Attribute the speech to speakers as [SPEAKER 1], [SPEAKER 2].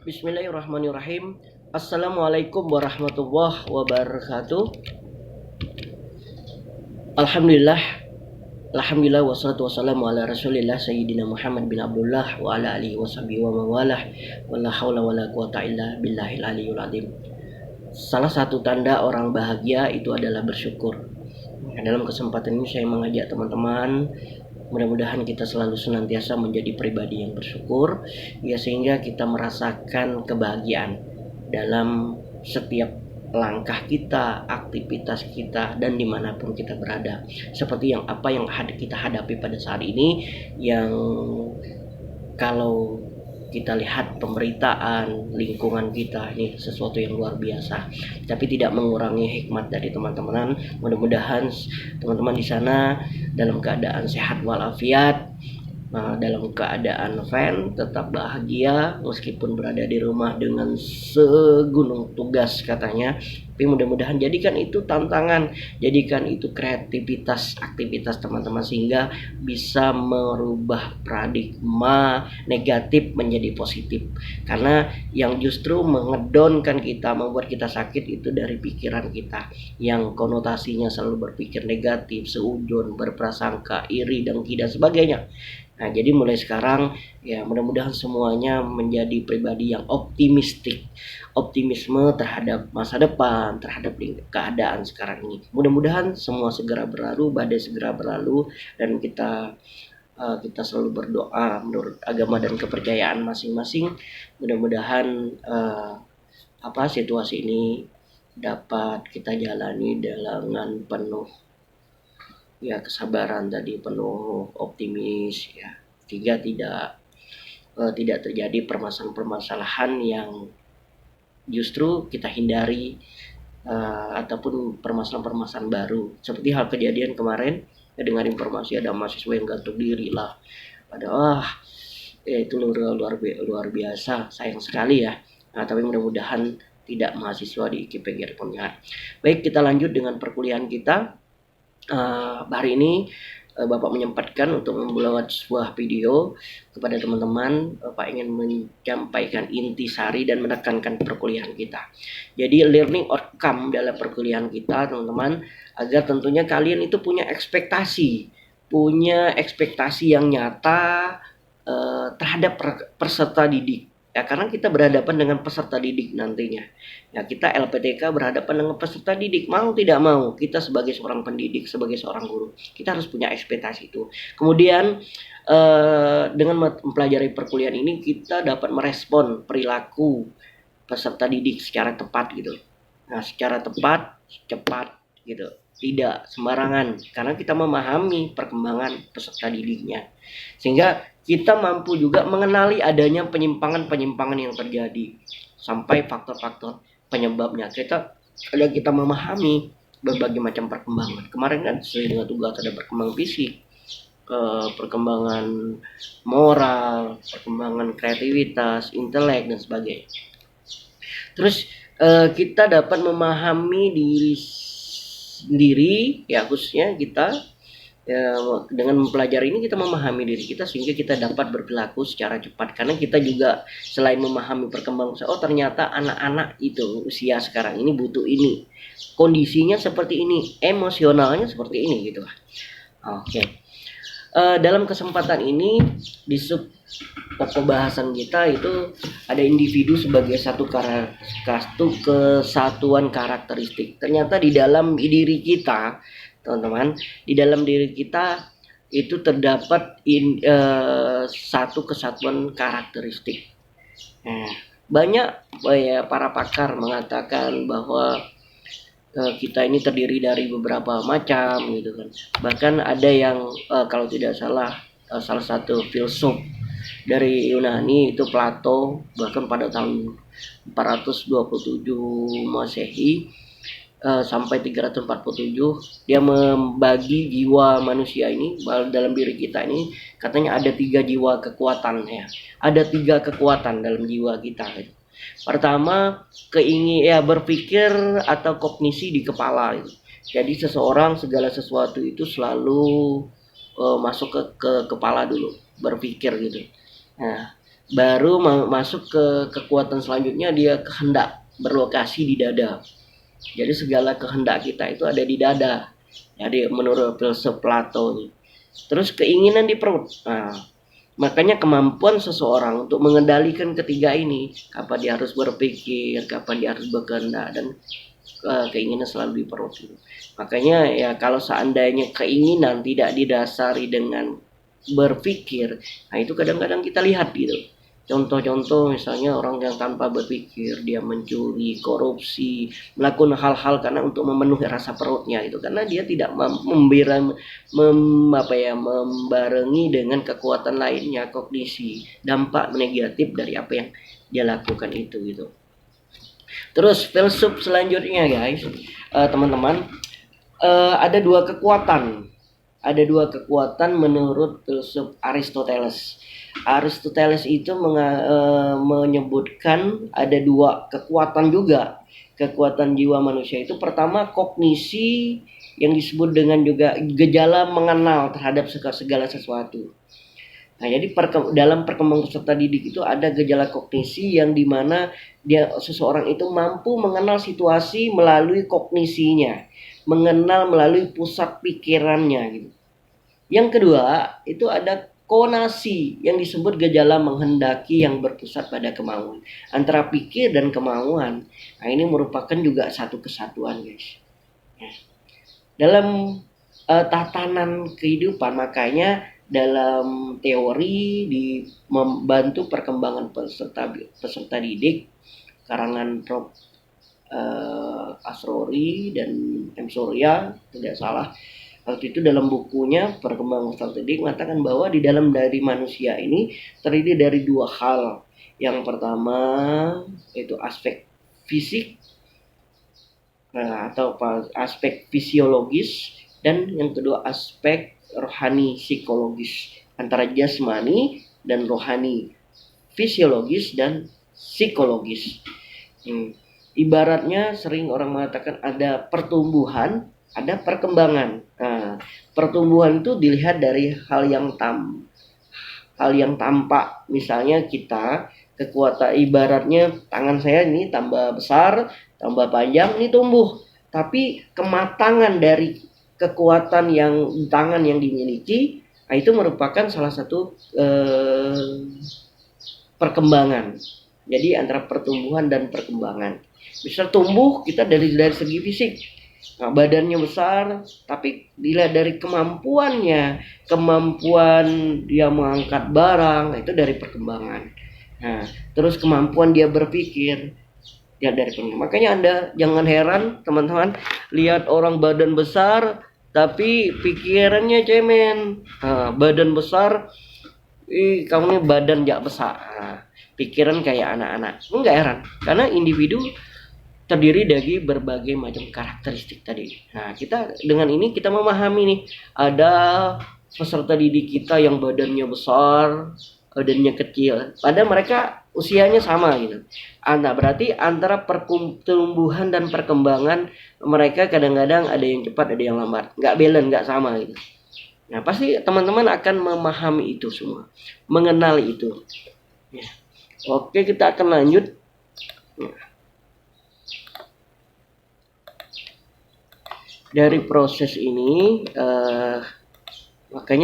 [SPEAKER 1] Bismillahirrahmanirrahim. Assalamualaikum warahmatullahi wabarakatuh. Alhamdulillah. Alhamdulillah wassalatu wassalamu ala Rasulillah Sayyidina Muhammad bin Abdullah wa ala alihi washabihi wa mawalah. Wala haula wala quwata illa billahil aliyul azim. Salah satu tanda orang bahagia itu adalah bersyukur. Dalam kesempatan ini saya mengajak teman-teman, mudah-mudahan kita selalu senantiasa menjadi pribadi yang bersyukur, ya, sehingga kita merasakan kebahagiaan dalam setiap langkah kita, aktivitas kita, dan dimanapun kita berada. Seperti apa yang kita hadapi pada saat ini, yang kalau kita lihat pemberitaan lingkungan kita ini sesuatu yang luar biasa, tapi tidak mengurangi hikmat dari teman-teman. Mudah-mudahan teman-teman di sana dalam keadaan sehat walafiat, dalam keadaan tetap bahagia meskipun berada di rumah dengan segunung tugas katanya. Tapi mudah-mudahan jadikan itu tantangan, jadikan itu kreativitas aktivitas teman-teman, sehingga bisa merubah paradigma negatif menjadi positif. Karena yang justru mengedonkan kita, membuat kita sakit itu dari pikiran kita yang konotasinya selalu berpikir negatif, seujun, berprasangka, iri, dengki, dan sebagainya. Nah, jadi mulai sekarang ya mudah-mudahan semuanya menjadi pribadi yang optimistik, optimisme terhadap masa depan, terhadap keadaan sekarang ini. Mudah-mudahan semua segera berlalu, badai segera berlalu, dan kita selalu berdoa menurut agama dan kepercayaan masing-masing. Mudah-mudahan situasi ini dapat kita jalani dengan penuh kesabaran tadi, penuh optimis ya, sehingga tidak terjadi permasalahan-permasalahan yang justru kita hindari, ataupun permasalahan-permasalahan baru, seperti hal kejadian kemarin dengar informasi ada mahasiswa yang gantung diri lah. Itu luar biasa, sayang sekali ya. Tapi mudah-mudahan tidak mahasiswa di IKIP punya. Baik, kita lanjut dengan perkuliahan kita. Hari ini Bapak menyempatkan untuk membuat sebuah video kepada teman-teman. Bapak ingin menyampaikan intisari dan menekankan perkuliahan kita. Jadi learning outcome dalam perkuliahan kita, teman-teman, agar tentunya kalian itu punya ekspektasi yang nyata terhadap peserta didik. Ya, karena kita berhadapan dengan peserta didik nantinya. Ya, kita LPTK berhadapan dengan peserta didik. Mau tidak mau, kita sebagai seorang pendidik, sebagai seorang guru, kita harus punya ekspektasi itu. Kemudian dengan mempelajari perkuliahan ini, kita dapat merespon perilaku peserta didik secara tepat gitu. Nah, secara tepat, cepat gitu. Tidak sembarangan, karena kita memahami perkembangan peserta didiknya, sehingga kita mampu juga mengenali adanya penyimpangan yang terjadi sampai faktor-faktor penyebabnya. Kita memahami berbagai macam perkembangan. Kemarin kan sesuai dengan tugas ada perkembangan fisik, perkembangan moral, perkembangan kreativitas, intelek, dan sebagainya. Terus kita dapat memahami diri sendiri, ya, khususnya kita dengan mempelajari ini kita memahami diri kita, sehingga kita dapat berperilaku secara cepat. Karena kita juga selain memahami perkembangan, ternyata anak-anak itu usia sekarang ini butuh ini, kondisinya seperti ini, emosionalnya seperti ini gitu. Oke. Dalam kesempatan ini di sub pembahasan kita itu ada individu sebagai satu kesatuan karakteristik. Ternyata di dalam diri kita, teman-teman, di dalam diri kita itu terdapat satu kesatuan karakteristik. Banyak para pakar mengatakan bahwa kita ini terdiri dari beberapa macam gitu kan. Bahkan ada yang kalau tidak salah satu filsuf dari Yunani itu Plato, bahkan pada tahun 427 Masehi sampai 347 dia membagi jiwa manusia ini dalam diri kita ini. Katanya ada 3 jiwa kekuatan ya. Ada 3 kekuatan dalam jiwa kita gitu. Pertama, berpikir atau kognisi di kepala gitu. Jadi seseorang segala sesuatu itu selalu masuk ke kepala dulu, berpikir gitu. Nah, baru masuk ke kekuatan selanjutnya, dia kehendak berlokasi di dada. Jadi segala kehendak kita itu ada di dada. Jadi menurut filsuf Plato nih. Terus keinginan di perut. Nah, makanya kemampuan seseorang untuk mengendalikan ketiga ini, kapan dia harus berpikir, kapan dia harus berkehendak, dan keinginan selalu di perut. Makanya ya kalau seandainya keinginan tidak didasari dengan berpikir, nah itu kadang-kadang kita lihat gitu. Contoh-contoh misalnya orang yang tanpa berpikir dia mencuri, korupsi, melakukan hal-hal karena untuk memenuhi rasa perutnya itu, karena dia tidak membarengi dengan kekuatan lainnya, kognisi, dampak negatif dari apa yang dia lakukan itu gitu. Terus filsuf selanjutnya guys, teman-teman, ada dua kekuatan menurut filsuf Aristoteles. Aristoteles itu menyebutkan ada dua kekuatan juga, kekuatan jiwa manusia itu. Pertama, kognisi yang disebut dengan juga gejala mengenal terhadap segala sesuatu. Nah, jadi dalam perkembangan peserta didik itu ada gejala kognisi yang dimana seseorang itu mampu mengenal situasi melalui kognisinya, mengenal melalui pusat pikirannya gitu. Yang kedua, itu ada konasi yang disebut gejala menghendaki yang berpusat pada kemauan. Antara pikir dan kemauan. Nah, ini merupakan juga satu kesatuan, guys. Dalam tatanan kehidupan, makanya dalam teori di membantu perkembangan peserta didik karangan Prof. Asrori dan M. Surya, tidak salah, waktu itu dalam bukunya Perkembangan Peserta Didik mengatakan bahwa di dalam dari manusia ini terdiri dari dua hal. Yang pertama itu aspek fisik atau aspek fisiologis, dan yang kedua aspek rohani psikologis, antara jasmani dan rohani, fisiologis dan psikologis. Ibaratnya sering orang mengatakan ada pertumbuhan, ada perkembangan. Nah, pertumbuhan itu dilihat dari hal yang tampak. Misalnya kita kekuatan, ibaratnya tangan saya ini tambah besar, tambah panjang, ini tumbuh. Tapi kematangan dari kekuatan yang tangan yang dimiliki, nah itu merupakan salah satu perkembangan. Jadi antara pertumbuhan dan perkembangan. Bisa tumbuh kita dari segi fisik. Nah, badannya besar, tapi dilihat dari kemampuan dia mengangkat barang, itu dari perkembangan. Nah, terus kemampuan dia berpikir, ya dari perkembangan. Makanya Anda jangan heran teman-teman, lihat orang badan besar, tapi pikirannya cemen. Nah, badan besar, kamu ini badan jak besar. Nah, pikiran kayak anak-anak. Enggak heran, karena individu terdiri dari berbagai macam karakteristik tadi. Nah, kita dengan ini kita memahami nih, ada peserta didik kita yang badannya besar, badannya kecil, padahal mereka usianya sama gitu. Nah, berarti antara pertumbuhan dan perkembangan mereka kadang-kadang ada yang cepat, ada yang lambat, nggak balance, nggak sama gitu. Nah, pasti teman-teman akan memahami itu semua, mengenali itu. Ya. Oke, kita akan lanjut. Dari proses ini, makanya